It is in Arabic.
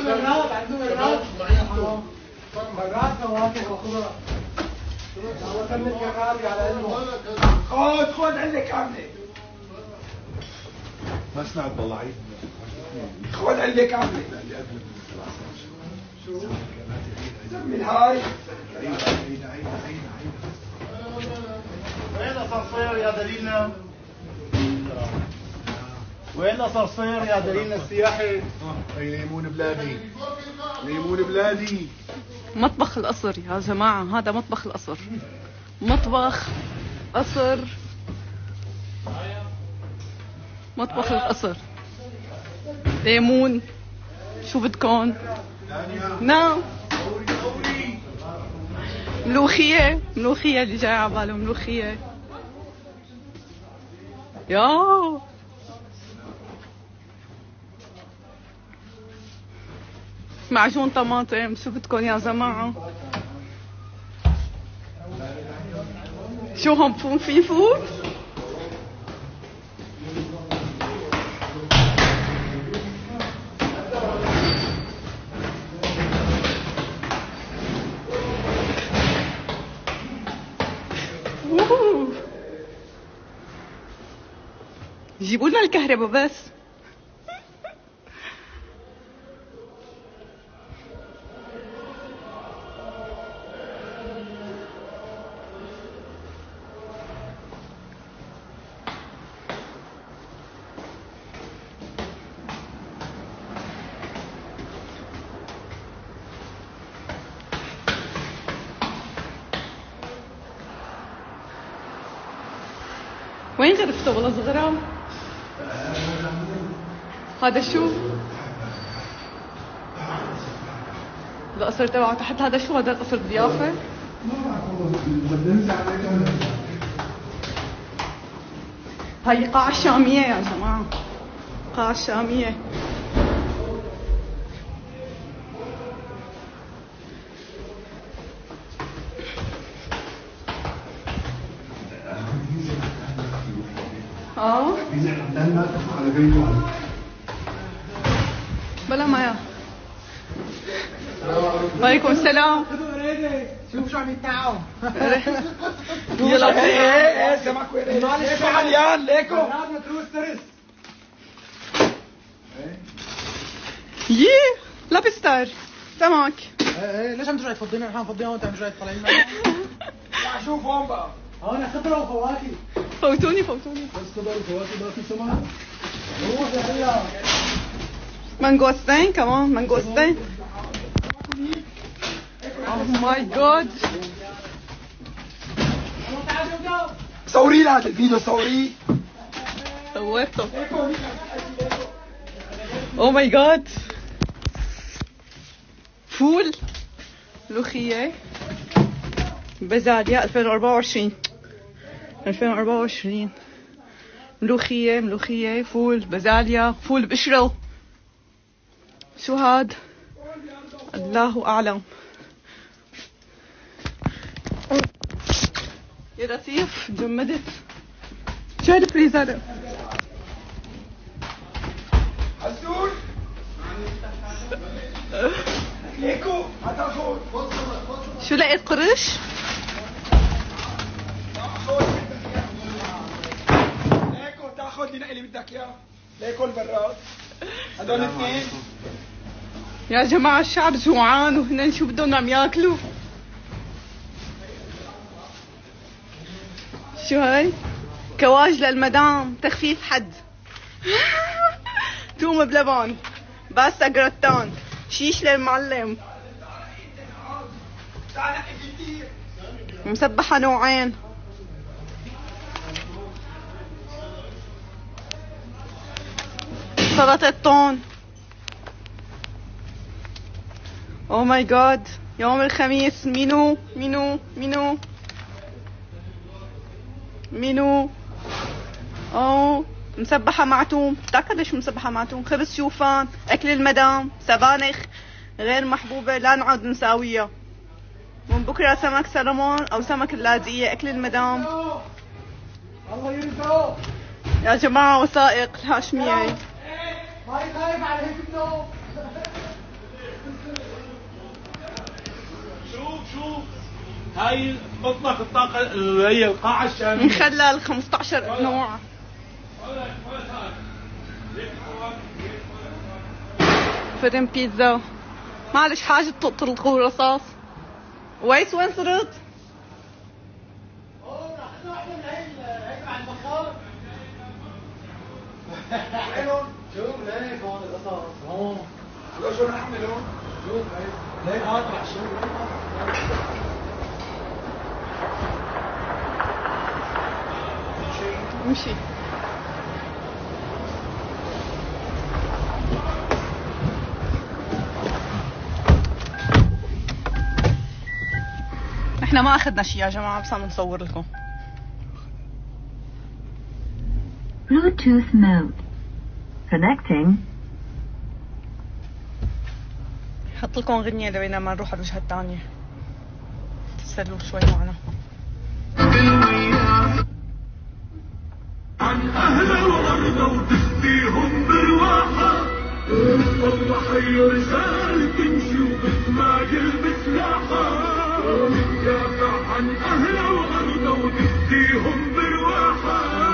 مرات عنده مرات مرات فواكه وخضار. وكمل كرابي على انه خذ عندك كامله. ما سمعت والله عيد. خذ عندك كامله. شو؟ من هاي. وين صرصير يا دليلنا؟ وين صرصير يا دليلنا السياحي؟ ليمون بلادي. ليمون بلادي. مطبخ القصر يا جماعة، هذا مطبخ القصر. مطبخ قصر. مطبخ القصر. ليمون. شو بدكن؟ نعم. ملوخية. ملوخية اللي جاي على باله ملوخية. يا معجون طماطم. شو بدكن يا جماعة؟ شو هم فون في فول؟ جيبوا لنا الكهرباء بس. وين غرفته والله صغيرة؟ هذا شو؟ القصر تبعه تحت. هذا شو؟ هذا القصر ضيافة؟ هاي قاعة الشامية يا جماعة. قاعة الشامية. بلا ما يا. وعليكم السلام. شوف شو عم يتعاو. يلا ايه سمعك وين؟ ليكو مليان ليكو. مرات تروح ترس. ييه لا بستار سمك. ايه ليش عم ترجعي تفضينا؟ نحن مفضينا وانت عم ترجعي تطلعين لنا. شوف هون بقى. هون خضرة وفواكه. فوتوني. بس خضار وفواكه ما في سمك. روح يا هلا. مانجوستين كمان. مانجوستين. اوه ماي جاد. صوري لي هذا الفيديو صوريه. صورته. اوه ماي جاد. فول. ملوخية. بازاليا 2024. ملوخية فول بازاليا فول بقشره. شو هاد؟ الله أعلم. يا لطيف جمدت. شو هاد الفريزر؟ حسون ليكو هتاخد. شو لقيت قرش؟ ليكو تاخد لي نقي اللي بدك اياه. ليكو البراد. هدول اثنين. يا جماعة الشعب جوعان وهن شو بدهم عم ياكلوا؟ شو هاي؟ كواج للمدام تخفيف حد. توم بلبن. باستا جراتان. شيش للمعلم. مسبحة نوعين. سلطة تون. او ماي جاد. يوم الخميس منو او مسبحة مع توم. بتاكل ليش مسبحة مع توم؟ خبز شوفان. اكل المدام. سبانخ غير محبوبة لا نعود نساويها. من بكرة سمك سلمون او سمك اللاذقية. اكل المدام. الله يرزقه يا جماعة. وثائق الهاشمية. هاي خايف على هيك النوم. هاي اطلق الطاقة اللي هي القاعة الشاملة. مخلل 15 نوع. فرن بيتزا. معلش حاجة تطلقوا رصاص. ويس وين صرت؟ شوف ليك هون القصص هون. لا شو نحمل هون؟ شوف ليك قاطع شوف امشي. احنا ما اخذنا شيء يا جماعة بس عم نصور لكم. Bluetooth mode. Connecting. حط لكم غنية لبينما نروح على الوجهة الثانية تسلوا شوي معنا. عن أهل وأرض وتسقيهم برواحة والله هي رجال تمشي وبتماجل بسلاحة تدافع عن أهل وأرض وتسقيهم برواحة